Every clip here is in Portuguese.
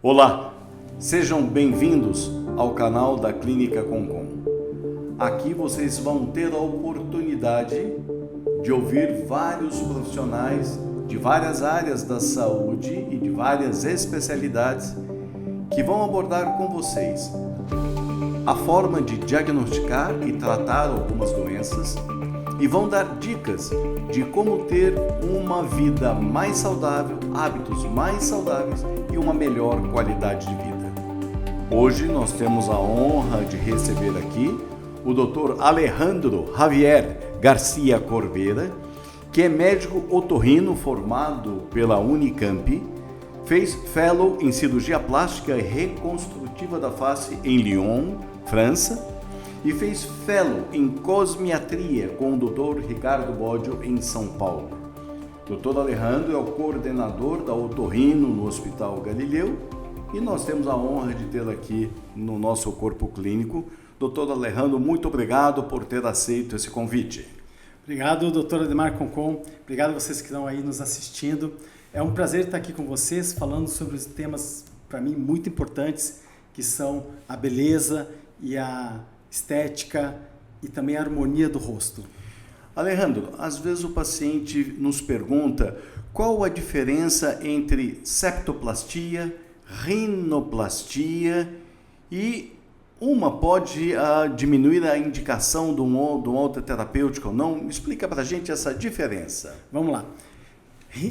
Olá, sejam bem-vindos ao canal da Clínica Concon. Aqui vocês vão ter a oportunidade de ouvir vários profissionais de várias áreas da saúde e de várias especialidades que vão abordar com vocês a forma de diagnosticar e tratar algumas doenças e vão dar dicas de como ter uma vida mais saudável, hábitos mais saudáveis e uma melhor qualidade de vida. Hoje nós temos a honra de receber aqui o Dr. Alejandro Javier Garcia Corbeira, que é médico otorrino formado pela Unicamp, fez Fellow em Cirurgia Plástica e Reconstrutiva da Face em Lyon, França, e fez Fellow em Cosmiatria com o Dr. Ricardo Boggio em São Paulo. Dr. Alejandro é o coordenador da Otorrino no Hospital Galileu e nós temos a honra de tê-lo aqui no nosso corpo clínico. Dr. Alejandro, muito obrigado por ter aceito esse convite. Obrigado, Dr. Ademar Concon. Obrigado a vocês que estão aí nos assistindo. É um prazer estar aqui com vocês falando sobre os temas, para mim, muito importantes, que são a beleza e a estética e também a harmonia do rosto. Alejandro, às vezes o paciente nos pergunta qual a diferença entre septoplastia, rinoplastia e uma pode diminuir a indicação de uma outra terapêutica ou não? Explica para a gente essa diferença. Vamos lá.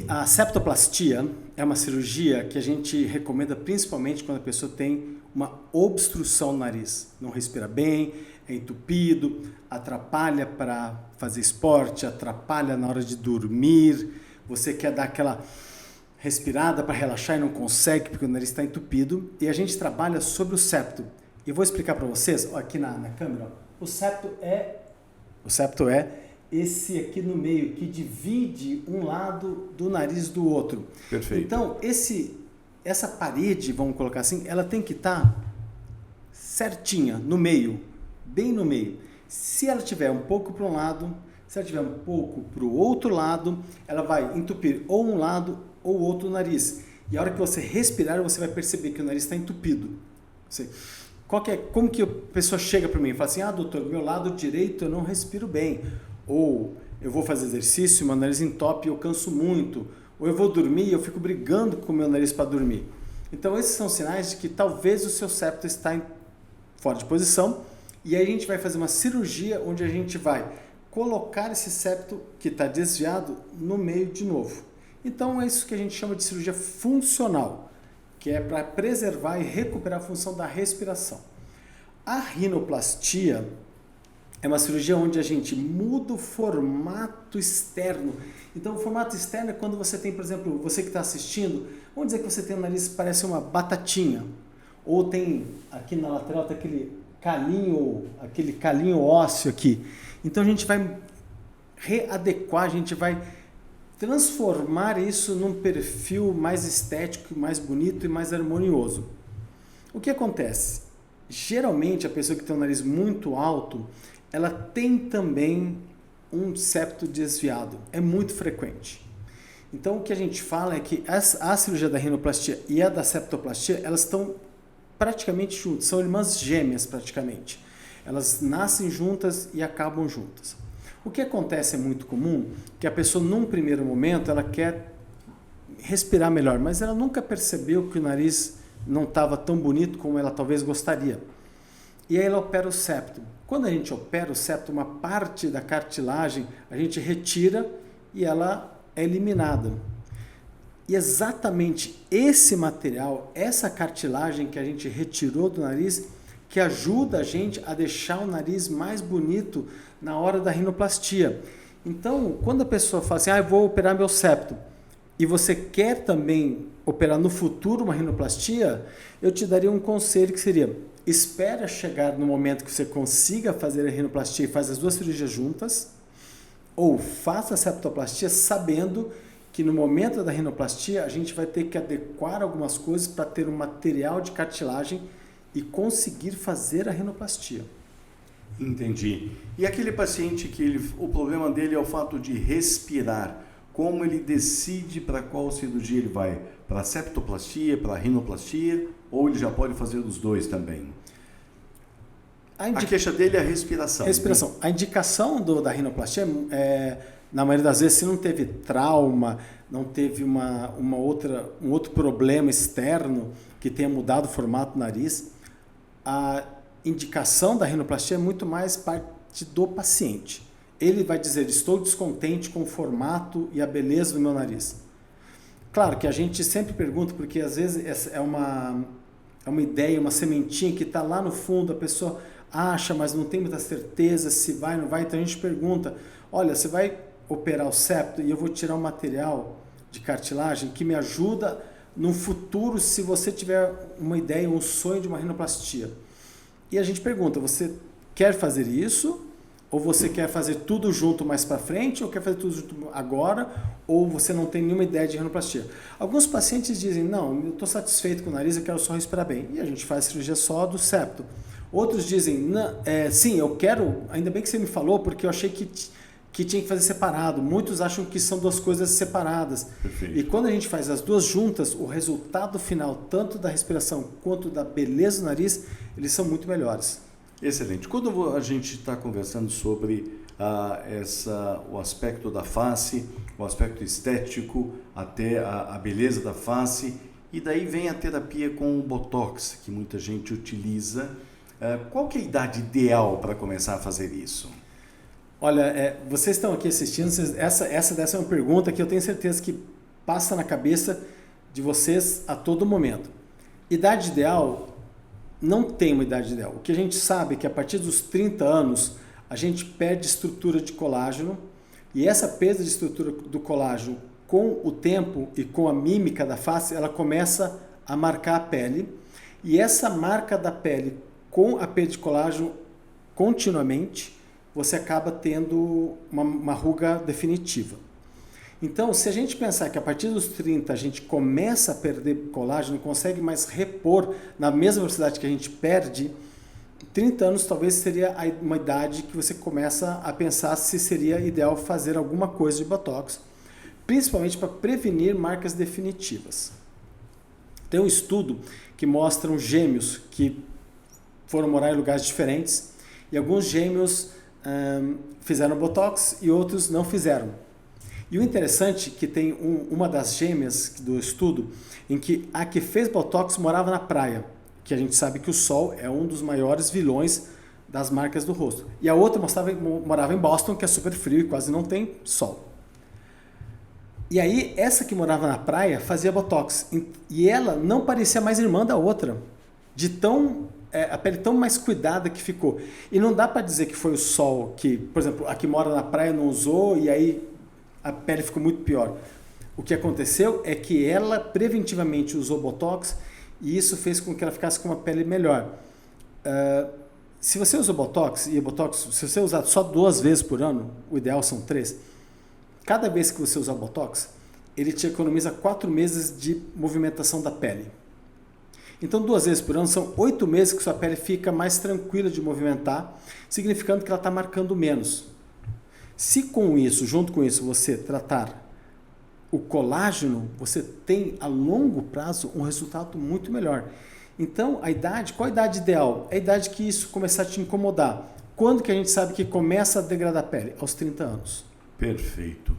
A septoplastia é uma cirurgia que a gente recomenda principalmente quando a pessoa tem uma obstrução no nariz, não respira bem, é entupido, atrapalha para fazer esporte, atrapalha na hora de dormir, você quer dar aquela respirada para relaxar e não consegue porque o nariz está entupido, e a gente trabalha sobre o septo. E vou explicar para vocês, ó, aqui na câmera, ó, o septo é esse aqui no meio, que divide um lado do nariz do outro. Perfeito. Então, essa parede, vamos colocar assim, ela tem que estar certinha, no meio, bem no meio. Se ela tiver um pouco para um lado, se ela tiver um pouco para o outro lado, ela vai entupir ou um lado ou outro nariz. E a hora que você respirar, você vai perceber que o nariz está entupido. Como que a pessoa chega para mim e fala assim, doutor, meu lado direito eu não respiro bem. Ou eu vou fazer exercício, meu nariz entope e eu canso muito. Ou eu vou dormir e eu fico brigando com o meu nariz para dormir. Então esses são sinais de que talvez o seu septo está fora de posição. E aí a gente vai fazer uma cirurgia onde a gente vai colocar esse septo que está desviado no meio de novo. Então é isso que a gente chama de cirurgia funcional, que é para preservar e recuperar a função da respiração. A rinoplastia é uma cirurgia onde a gente muda o formato externo. Então, o formato externo é quando você tem, por exemplo, você que está assistindo, vamos dizer que você tem o nariz que parece uma batatinha, ou tem aqui na lateral tem aquele calinho ósseo aqui. Então, a gente vai readequar, a gente vai transformar isso num perfil mais estético, mais bonito e mais harmonioso. O que acontece? Geralmente, a pessoa que tem um nariz muito alto, ela tem também um septo desviado. É muito frequente. Então, o que a gente fala é que a cirurgia da rinoplastia e a da septoplastia, elas estão praticamente juntas, são irmãs gêmeas praticamente. Elas nascem juntas e acabam juntas. O que acontece é muito comum, que a pessoa num primeiro momento ela quer respirar melhor, mas ela nunca percebeu que o nariz não estava tão bonito como ela talvez gostaria. E aí ela opera o septo. Quando a gente opera o septo, uma parte da cartilagem a gente retira e ela é eliminada. E exatamente esse material, essa cartilagem que a gente retirou do nariz, que ajuda a gente a deixar o nariz mais bonito na hora da rinoplastia. Então, quando a pessoa fala assim, eu vou operar meu septo, e você quer também operar no futuro uma rinoplastia, eu te daria um conselho que seria, espera chegar no momento que você consiga fazer a rinoplastia e faz as duas cirurgias juntas, ou faça a septoplastia sabendo que no momento da rinoplastia a gente vai ter que adequar algumas coisas para ter um material de cartilagem e conseguir fazer a rinoplastia. Entendi. E aquele paciente que o problema dele é o fato de respirar, como ele decide para qual cirurgia ele vai? Para septoplastia, para rinoplastia, ou ele já pode fazer os dois também? A queixa dele é a respiração. Respiração. A indicação da rinoplastia na maioria das vezes, se não teve trauma, não teve um outro problema externo que tenha mudado o formato do nariz, a indicação da rinoplastia é muito mais parte do paciente. Ele vai dizer, estou descontente com o formato e a beleza do meu nariz. Claro que a gente sempre pergunta, porque às vezes é uma ideia, uma sementinha que está lá no fundo, a pessoa acha, mas não tem muita certeza se vai ou não vai, então a gente pergunta, olha, você vai operar o septo e eu vou tirar um material de cartilagem que me ajuda no futuro se você tiver uma ideia, um sonho de uma rinoplastia. E a gente pergunta, você quer fazer isso? Ou você quer fazer tudo junto mais para frente? Ou quer fazer tudo junto agora? Ou você não tem nenhuma ideia de rinoplastia? Alguns pacientes dizem, não, eu estou satisfeito com o nariz, eu quero só respirar bem. E a gente faz cirurgia só do septo. Outros dizem, sim, eu quero, ainda bem que você me falou, porque eu achei que tinha que fazer separado. Muitos acham que são duas coisas separadas. Perfeito. E quando a gente faz as duas juntas, o resultado final, tanto da respiração quanto da beleza do nariz, eles são muito melhores. Excelente. Quando a gente está conversando sobre o aspecto da face, o aspecto estético, até a beleza da face, e daí vem a terapia com o Botox, que muita gente utiliza. Qual que é a idade ideal para começar a fazer isso? Olha, vocês estão aqui assistindo, essa é uma pergunta que eu tenho certeza que passa na cabeça de vocês a todo momento. Idade ideal, não tem uma idade ideal. O que a gente sabe é que a partir dos 30 anos, a gente perde estrutura de colágeno, e essa perda de estrutura do colágeno, com o tempo e com a mímica da face, ela começa a marcar a pele, e essa marca da pele com a perda de colágeno continuamente, você acaba tendo uma ruga definitiva. Então, se a gente pensar que a partir dos 30 a gente começa a perder colágeno, não consegue mais repor na mesma velocidade que a gente perde, 30 anos talvez seria uma idade que você começa a pensar se seria ideal fazer alguma coisa de Botox, principalmente para prevenir marcas definitivas. Tem um estudo que mostra gêmeos que foram morar em lugares diferentes e alguns gêmeos fizeram Botox e outros não fizeram. E o interessante é que tem uma das gêmeas do estudo em que a que fez Botox morava na praia, que a gente sabe que o sol é um dos maiores vilões das marcas do rosto. E a outra morava em Boston, que é super frio e quase não tem sol. E aí, essa que morava na praia fazia Botox. E ela não parecia mais irmã da outra, de a pele tão mais cuidada que ficou. E não dá para dizer que foi o sol que, por exemplo, a que mora na praia não usou e aí a pele ficou muito pior. O que aconteceu é que ela preventivamente usou Botox e isso fez com que ela ficasse com uma pele melhor. Se você usa Botox, e Botox, se você usar só 2 vezes por ano, o ideal são 3, cada vez que você usar Botox, ele te economiza 4 meses de movimentação da pele. Então, 2 vezes por ano são 8 meses que sua pele fica mais tranquila de movimentar, significando que ela está marcando menos. Se com isso, junto com isso, você tratar o colágeno, você tem a longo prazo um resultado muito melhor. Então, qual a idade ideal? É a idade que isso começar a te incomodar. Quando que a gente sabe que começa a degradar a pele? Aos 30 anos. Perfeito.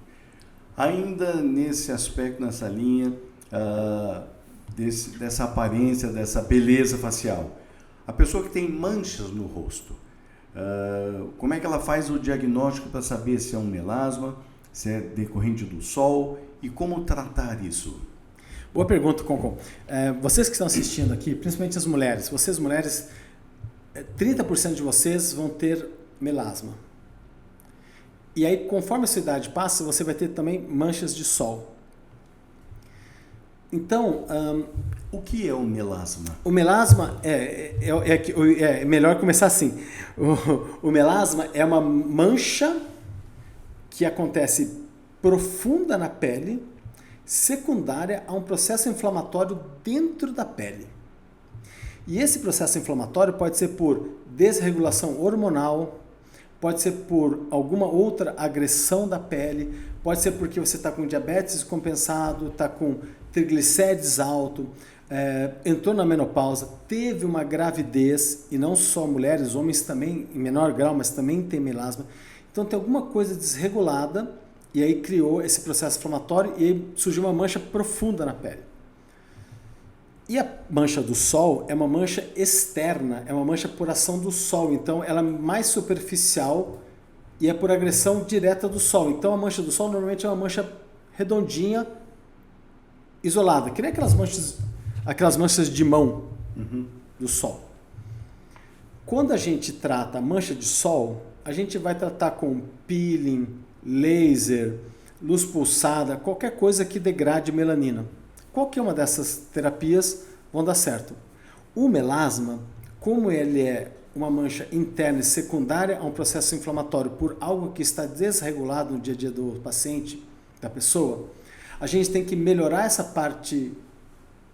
Ainda nesse aspecto, nessa linha dessa aparência, dessa beleza facial, a pessoa que tem manchas no rosto, como é que ela faz o diagnóstico para saber se é um melasma, se é decorrente do sol e como tratar isso? Boa pergunta, Concon. Vocês que estão assistindo aqui, principalmente as mulheres, 30% de vocês vão ter melasma. E aí, conforme a sua idade passa, você vai ter também manchas de sol. Então, o que é o melasma? O melasma é melhor começar assim. O melasma é uma mancha que acontece profunda na pele, secundária a um processo inflamatório dentro da pele. E esse processo inflamatório pode ser por desregulação hormonal, pode ser por alguma outra agressão da pele, pode ser porque você está com diabetes descompensado, está com triglicérides alto, entrou na menopausa, teve uma gravidez, e não só mulheres, homens também, em menor grau, mas também tem melasma. Então tem alguma coisa desregulada, e aí criou esse processo inflamatório e aí surgiu uma mancha profunda na pele. E a mancha do sol é uma mancha externa, é uma mancha por ação do sol, então ela é mais superficial e é por agressão direta do sol. Então a mancha do sol normalmente é uma mancha redondinha, isolada, que nem aquelas manchas de mão do sol. Quando a gente trata a mancha de sol, a gente vai tratar com peeling, laser, luz pulsada, qualquer coisa que degrade melanina. Qualquer uma dessas terapias vão dar certo. O melasma, como ele é uma mancha interna e secundária a um processo inflamatório por algo que está desregulado no dia a dia do paciente, da pessoa, a gente tem que melhorar essa parte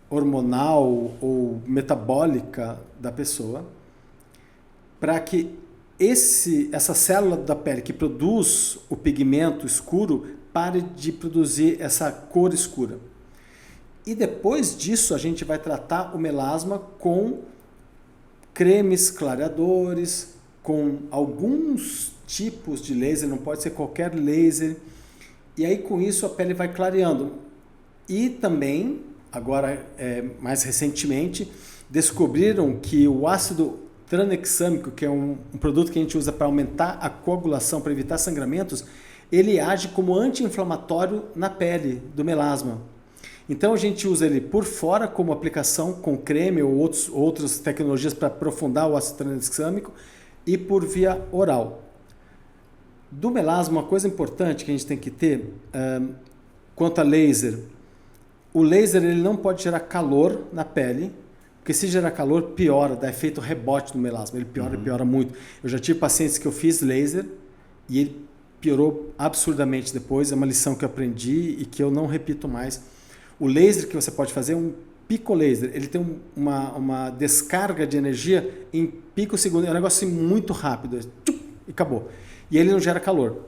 hormonal ou metabólica da pessoa para que essa célula da pele que produz o pigmento escuro pare de produzir essa cor escura. E depois disso a gente vai tratar o melasma com cremes clareadores, com alguns tipos de laser, não pode ser qualquer laser. E aí com isso a pele vai clareando. E também, agora mais recentemente, descobriram que o ácido tranexâmico, que é um produto que a gente usa para aumentar a coagulação, para evitar sangramentos, ele age como anti-inflamatório na pele do melasma. Então a gente usa ele por fora como aplicação com creme ou outras tecnologias para aprofundar o ácido tranexâmico e por via oral. Do melasma, uma coisa importante que a gente tem que ter quanto a laser, o laser ele não pode gerar calor na pele, porque se gerar calor piora, dá efeito rebote no melasma, ele piora muito. Eu já tive pacientes que eu fiz laser e ele piorou absurdamente depois, é uma lição que eu aprendi e que eu não repito mais. O laser que você pode fazer é um picolaser, ele tem uma descarga de energia em picosegundo, é um negócio assim muito rápido, e acabou. E ele não gera calor.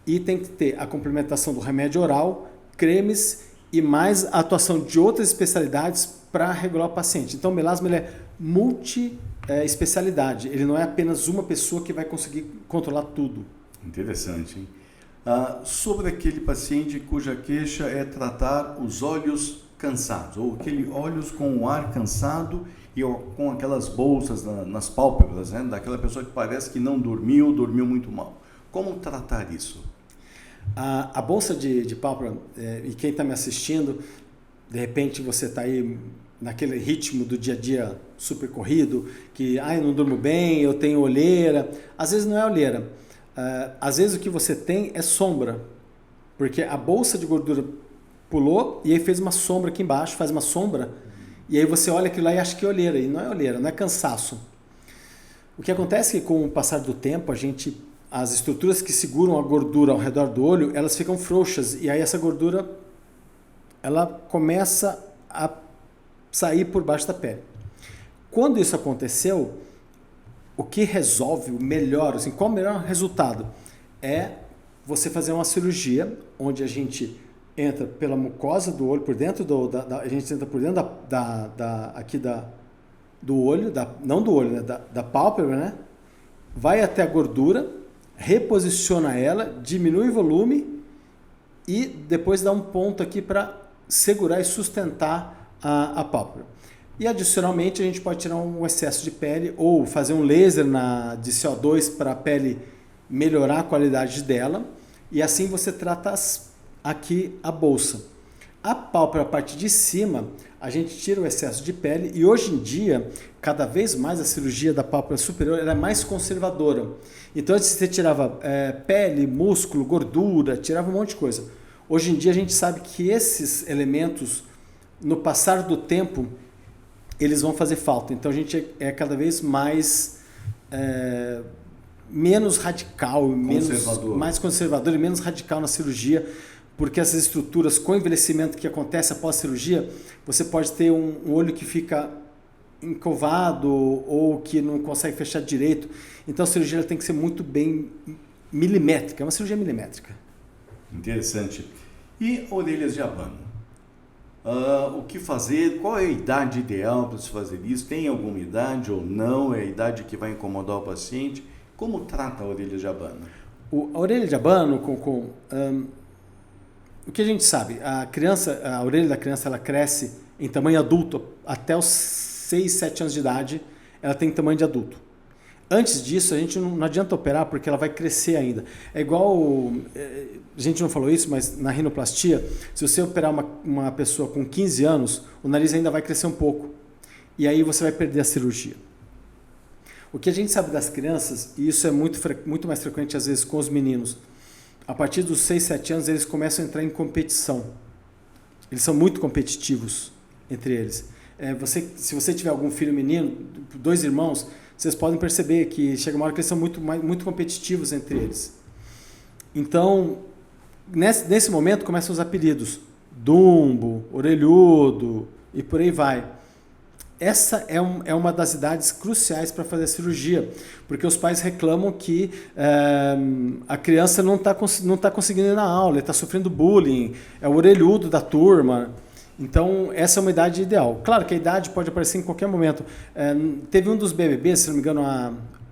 E tem que ter a complementação do remédio oral, cremes e mais a atuação de outras especialidades para regular o paciente. Então o melasma ele é multi-especialidade, ele não é apenas uma pessoa que vai conseguir controlar tudo. Interessante, hein? Sobre aquele paciente cuja queixa é tratar os olhos cansados, ou aquele olhos com o ar cansado e com aquelas bolsas nas pálpebras, né? Daquela pessoa que parece que não dormiu muito mal. Como tratar isso? A bolsa de pálpebra, e quem está me assistindo, de repente você está aí naquele ritmo do dia a dia super corrido, que eu não durmo bem, eu tenho olheira. Às vezes não é olheira. Às vezes o que você tem é sombra, porque a bolsa de gordura pulou e aí fez uma sombra aqui embaixo, faz uma sombra, e aí você olha aquilo lá e acha que é olheira, e não é olheira, não é cansaço. O que acontece é que com o passar do tempo, as estruturas que seguram a gordura ao redor do olho, elas ficam frouxas, e aí essa gordura ela começa a sair por baixo da pele. Quando isso aconteceu, o que resolve, o melhor, assim, qual o melhor resultado? É você fazer uma cirurgia onde a gente entra pela mucosa do olho, por dentro a gente entra por dentro do olho, não do olho, né? da pálpebra, né? Vai até a gordura, reposiciona ela, diminui o volume e depois dá um ponto aqui para segurar e sustentar a pálpebra. E adicionalmente a gente pode tirar um excesso de pele ou fazer um laser de CO2 para a pele melhorar a qualidade dela, e assim você trata aqui a bolsa. A pálpebra, a parte de cima, a gente tira o excesso de pele, e hoje em dia, cada vez mais a cirurgia da pálpebra superior ela é mais conservadora. Então antes você tirava pele, músculo, gordura, tirava um monte de coisa. Hoje em dia a gente sabe que esses elementos, no passar do tempo, eles vão fazer falta. Então a gente é cada vez mais menos radical, mais conservador e menos radical na cirurgia, porque essas estruturas com envelhecimento que acontece após a cirurgia, você pode ter um olho que fica encovado ou que não consegue fechar direito. Então a cirurgia ela tem que ser muito bem milimétrica, é uma cirurgia milimétrica. Interessante. E orelhas de abano? O que fazer? Qual é a idade ideal para se fazer isso? Tem alguma idade ou não? É a idade que vai incomodar o paciente? Como trata a orelha de abano? A orelha de abano, o que a gente sabe? A orelha da criança ela cresce em tamanho adulto até os 6, 7 anos de idade, ela tem tamanho de adulto. Antes disso, a gente não adianta operar porque ela vai crescer ainda. É igual, a gente não falou isso, mas na rinoplastia, se você operar uma pessoa com 15 anos, o nariz ainda vai crescer um pouco. E aí você vai perder a cirurgia. O que a gente sabe das crianças, e isso é muito mais frequente às vezes com os meninos, a partir dos 6, 7 anos eles começam a entrar em competição. Eles são muito competitivos entre eles. Se você tiver algum filho menino, 2 irmãos, vocês podem perceber que chega uma hora que eles são muito competitivos entre eles. Então, nesse momento começam os apelidos. Dumbo, orelhudo e por aí vai. Essa é uma das idades cruciais para fazer a cirurgia, porque os pais reclamam que a criança não tá conseguindo ir na aula, ele está sofrendo bullying, é o orelhudo da turma. Então, essa é uma idade ideal. Claro que a idade pode aparecer em qualquer momento. Teve um dos BBBs, se não me engano,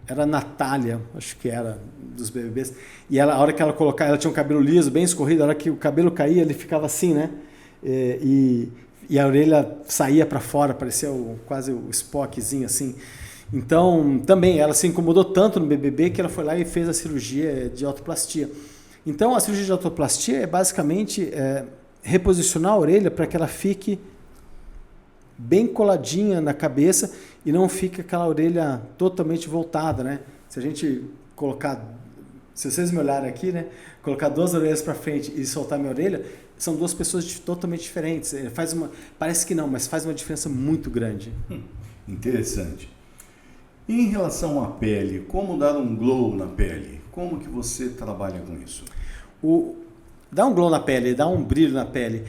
era a Natália, acho que era dos BBBs, e a hora que ela colocava, ela tinha um cabelo liso, bem escorrido, a hora que o cabelo caía, ele ficava assim, né? E a orelha saía para fora, parecia quase o Spockzinho assim. Então, também, ela se incomodou tanto no BBB que ela foi lá e fez a cirurgia de otoplastia. Então, a cirurgia de otoplastia é basicamente reposicionar a orelha para que ela fique bem coladinha na cabeça e não fique aquela orelha totalmente voltada, né? Se a gente se vocês me olharem aqui, né? Colocar 2 orelhas para frente e soltar minha orelha, são 2 pessoas totalmente diferentes. Parece que não, mas faz uma diferença muito grande. Interessante. E em relação à pele, como dar um glow na pele? Como que você trabalha com isso? Dar um glow na pele, dar um brilho na pele,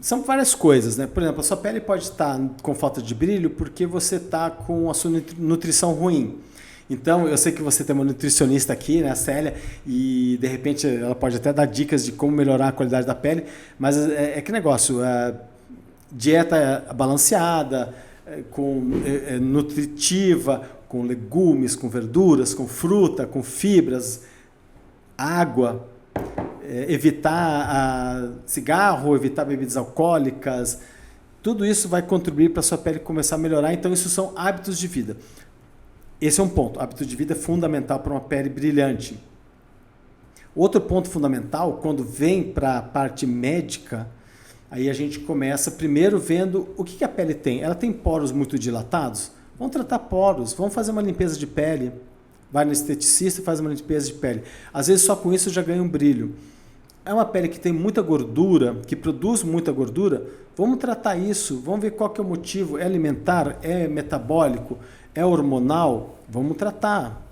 são várias coisas, né? Por exemplo, a sua pele pode estar com falta de brilho porque você está com a sua nutrição ruim. Então, eu sei que você tem uma nutricionista aqui, né, a Célia, e de repente ela pode até dar dicas de como melhorar a qualidade da pele, mas que negócio, dieta balanceada, nutritiva, com legumes, com verduras, com fruta, com fibras, água, evitar cigarro, evitar bebidas alcoólicas, tudo isso vai contribuir para a sua pele começar a melhorar, então isso são hábitos de vida. Esse é um ponto. Hábito de vida é fundamental para uma pele brilhante. Outro ponto fundamental, quando vem para a parte médica, aí a gente começa primeiro vendo o que a pele tem. Ela tem poros muito dilatados? Vamos tratar poros, vamos fazer uma limpeza de pele. Vai no esteticista e faz uma limpeza de pele. Às vezes só com isso já ganha um brilho. É uma pele que tem muita gordura, que produz muita gordura, vamos tratar isso, vamos ver qual que é o motivo. É alimentar? É metabólico? É hormonal? Vamos tratar.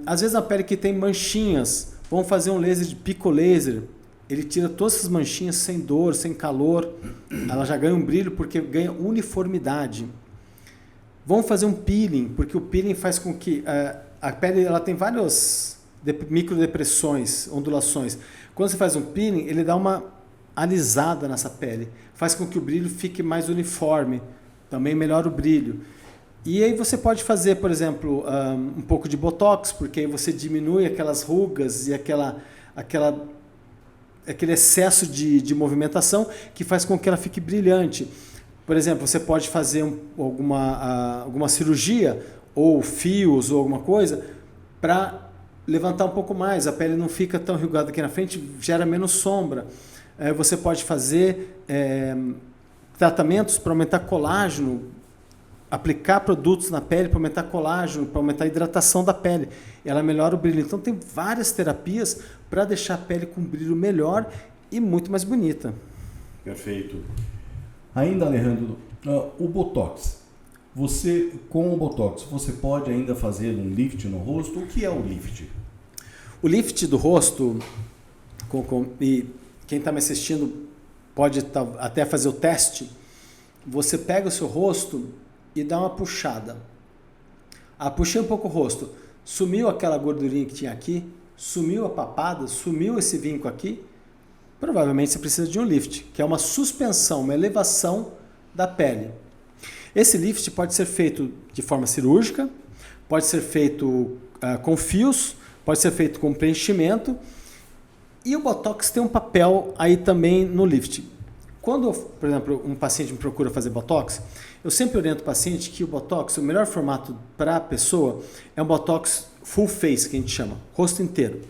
Às vezes a pele que tem manchinhas, vamos fazer um laser de picolaser. Ele tira todas essas manchinhas sem dor, sem calor. Ela já ganha um brilho porque ganha uniformidade. Vamos fazer um peeling, porque o peeling faz com que a pele ela tem várias microdepressões, ondulações. Quando você faz um peeling, ele dá uma alisada nessa pele. Faz com que o brilho fique mais uniforme. Também melhora o brilho. E aí você pode fazer, por exemplo, um pouco de botox, porque aí você diminui aquelas rugas e aquele excesso de movimentação que faz com que ela fique brilhante. Por exemplo, você pode fazer alguma cirurgia, ou fios, ou alguma coisa, para levantar um pouco mais. A pele não fica tão enrugada aqui na frente, gera menos sombra. Você pode fazer tratamentos para aumentar colágeno, aplicar produtos na pele para aumentar colágeno, para aumentar a hidratação da pele. Ela melhora o brilho. Então tem várias terapias para deixar a pele com um brilho melhor e muito mais bonita. Perfeito. Ainda, Alejandro, o Botox. Com o Botox, você pode ainda fazer um lift no rosto? O que é o lift? O lift do rosto, e quem está me assistindo pode até fazer o teste. Você pega o seu rosto e dá uma puxada. Puxei um pouco o rosto, sumiu aquela gordurinha que tinha aqui, sumiu a papada, sumiu esse vinco aqui, provavelmente você precisa de um lift, que é uma suspensão, uma elevação da pele. Esse lift pode ser feito de forma cirúrgica, pode ser feito com fios, pode ser feito com preenchimento, e o Botox tem um papel aí também no lift. Quando, por exemplo, um paciente me procura fazer Botox, eu sempre oriento o paciente que o Botox, o melhor formato para a pessoa é um Botox full face, que a gente chama, rosto inteiro.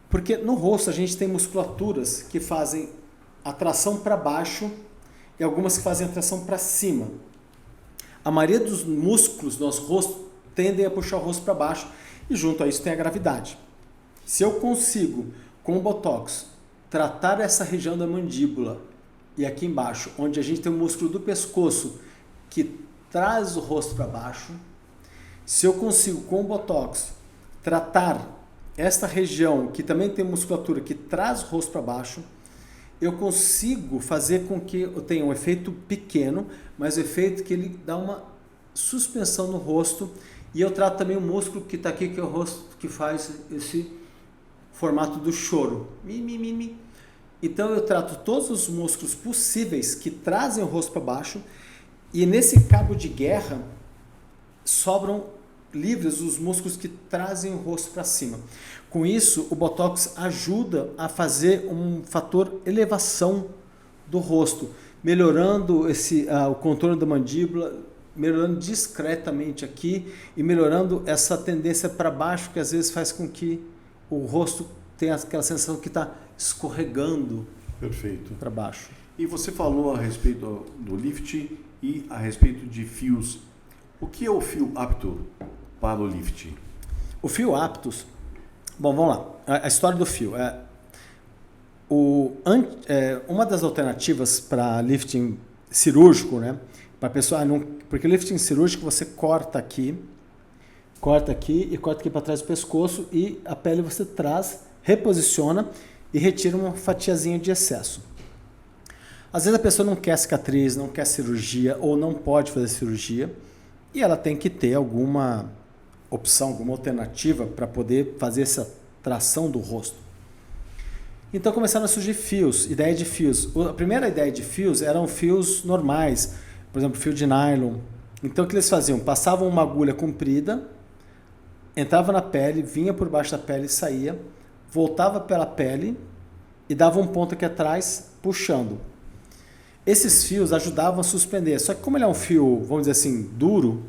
Porque no rosto a gente tem musculaturas que fazem atração para baixo e algumas que fazem atração para cima. A maioria dos músculos do nosso rosto tendem a puxar o rosto para baixo e junto a isso tem a gravidade. Se eu consigo, com o Botox, tratar essa região da mandíbula e aqui embaixo, onde a gente tem o músculo do pescoço que traz o rosto para baixo, se eu consigo, com o Botox, tratar esta região que também tem musculatura que traz o rosto para baixo, eu consigo fazer com que eu tenha um efeito pequeno, mas o efeito que ele dá uma suspensão no rosto, e eu trato também o músculo que está aqui, que é o rosto, que faz esse formato do choro. Então eu trato todos os músculos possíveis que trazem o rosto para baixo, e nesse cabo de guerra sobram livres os músculos que trazem o rosto para cima. Com isso, o Botox ajuda a fazer um fator elevação do rosto, melhorando o contorno da mandíbula, melhorando discretamente aqui e melhorando essa tendência para baixo que às vezes faz com que o rosto tenha aquela sensação que está escorregando para baixo. E você falou a respeito do lift e a respeito de fios. O que é o fio apto para o lift? O fio aptus, bom, vamos lá. A história do fio. Uma das alternativas para lifting cirúrgico, né? Para a pessoa, porque lifting cirúrgico você corta aqui e corta aqui para trás do pescoço e a pele você traz, reposiciona e retira uma fatiazinha de excesso. Às vezes a pessoa não quer cicatriz, não quer cirurgia ou não pode fazer cirurgia e ela tem que ter alguma opção, alguma alternativa para poder fazer essa tração do rosto. Então começaram a surgir fios, ideia de fios. A primeira ideia de fios eram fios normais, por exemplo, fio de nylon. Então o que eles faziam? Passavam uma agulha comprida, entrava na pele, vinha por baixo da pele e saía, voltava pela pele e dava um ponto aqui atrás, puxando. Esses fios ajudavam a suspender, só que como ele é um fio, vamos dizer assim, duro,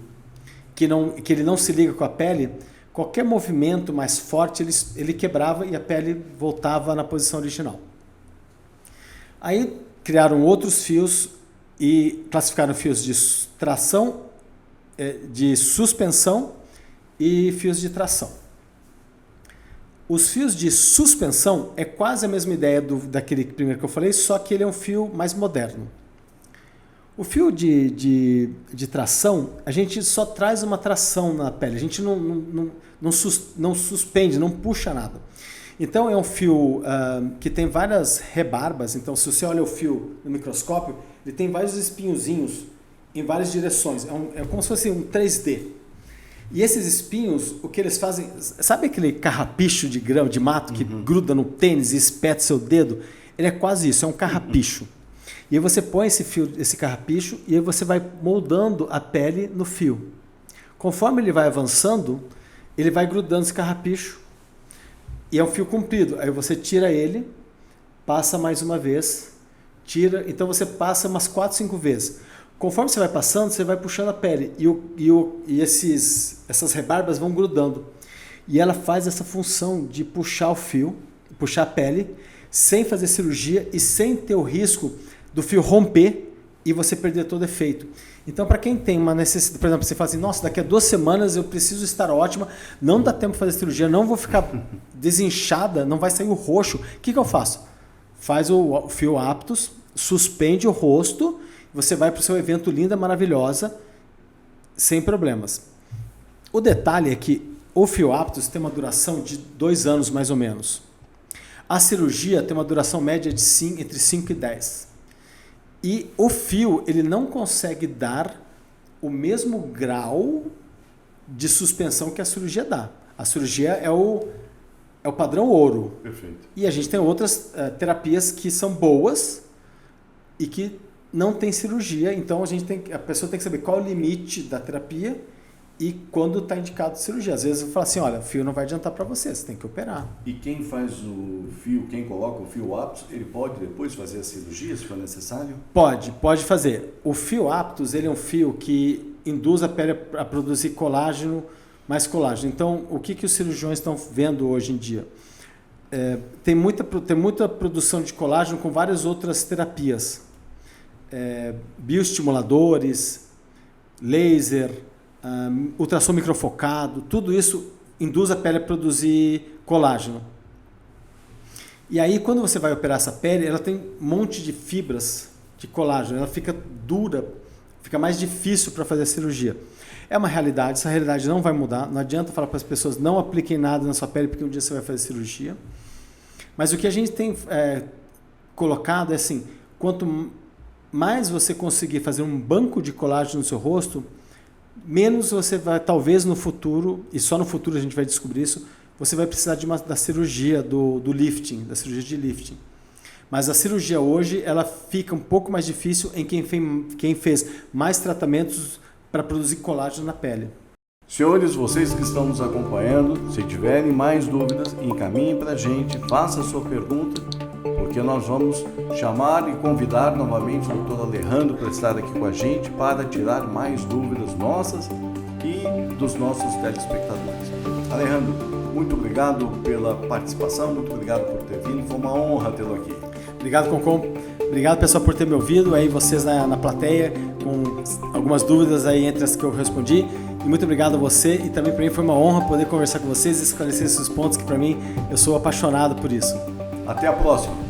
que ele não se liga com a pele, qualquer movimento mais forte ele quebrava e a pele voltava na posição original. Aí criaram outros fios e classificaram fios de tração, de suspensão e fios de tração. Os fios de suspensão é quase a mesma ideia daquele primeiro que eu falei, só que ele é um fio mais moderno. O fio de tração, a gente só traz uma tração na pele, a gente não suspende, não puxa nada. Então é um fio que tem várias rebarbas, então se você olha o fio no microscópio, ele tem vários espinhozinhos em várias direções, é como se fosse um 3D. E esses espinhos, o que eles fazem, sabe aquele carrapicho de grama, de mato que gruda no tênis e espeta seu dedo? Ele é quase isso, é um carrapicho. E aí você põe esse carrapicho e aí você vai moldando a pele no fio. Conforme ele vai avançando, ele vai grudando esse carrapicho e é um fio comprido. Aí você tira ele, passa mais uma vez, tira, então você passa umas 4, 5 vezes. Conforme você vai passando, você vai puxando a pele e essas rebarbas vão grudando. E ela faz essa função de puxar o fio, puxar a pele, sem fazer cirurgia e sem ter o risco do fio romper e você perder todo o efeito. Então, para quem tem uma necessidade, por exemplo, você fala assim, nossa, daqui a 2 semanas eu preciso estar ótima, não dá tempo de fazer cirurgia, não vou ficar desinchada, não vai sair o roxo. O que eu faço? Faz o fio aptus, suspende o rosto, você vai para o seu evento linda, maravilhosa, sem problemas. O detalhe é que o fio aptus tem uma duração de 2 anos, mais ou menos. A cirurgia tem uma duração média de entre 5 e 10. E o fio, ele não consegue dar o mesmo grau de suspensão que a cirurgia dá. A cirurgia é o padrão ouro. Perfeito. E a gente tem outras terapias que são boas e que não tem cirurgia, então a pessoa tem que saber qual é o limite da terapia e quando está indicado cirurgia. Às vezes eu falo assim, olha, o fio não vai adiantar para você tem que operar. E quem faz o fio, quem coloca o fio Aptus, ele pode depois fazer a cirurgia, se for necessário? Pode fazer. O fio Aptus, ele é um fio que induz a pele a produzir colágeno, mais colágeno. Então, o que os cirurgiões estão vendo hoje em dia? Tem muita produção de colágeno com várias outras terapias. Bioestimuladores, laser, ultrassom microfocado, tudo isso induz a pele a produzir colágeno. E aí, quando você vai operar essa pele, ela tem um monte de fibras de colágeno, ela fica dura, fica mais difícil para fazer a cirurgia. É uma realidade, essa realidade não vai mudar, não adianta falar para as pessoas não apliquem nada na sua pele porque um dia você vai fazer cirurgia. Mas o que a gente tem colocado é assim, quanto mais você conseguir fazer um banco de colágeno no seu rosto, menos você vai, talvez no futuro, e só no futuro a gente vai descobrir isso, você vai precisar da cirurgia do lifting, da cirurgia de lifting. Mas a cirurgia hoje, ela fica um pouco mais difícil em quem fez mais tratamentos para produzir colágeno na pele. Senhores, vocês que estão nos acompanhando, se tiverem mais dúvidas, encaminhem para a gente, faça a sua pergunta, porque nós vamos chamar e convidar novamente o Dr. Alejandro para estar aqui com a gente para tirar mais dúvidas nossas e dos nossos telespectadores. Alejandro, muito obrigado pela participação, muito obrigado por ter vindo, foi uma honra tê-lo aqui. Obrigado, Concom. Obrigado, pessoal, por ter me ouvido, aí vocês na plateia, com algumas dúvidas aí entre as que eu respondi. E muito obrigado a você, e também para mim foi uma honra poder conversar com vocês e esclarecer esses pontos que para mim, eu sou apaixonado por isso. Até a próxima.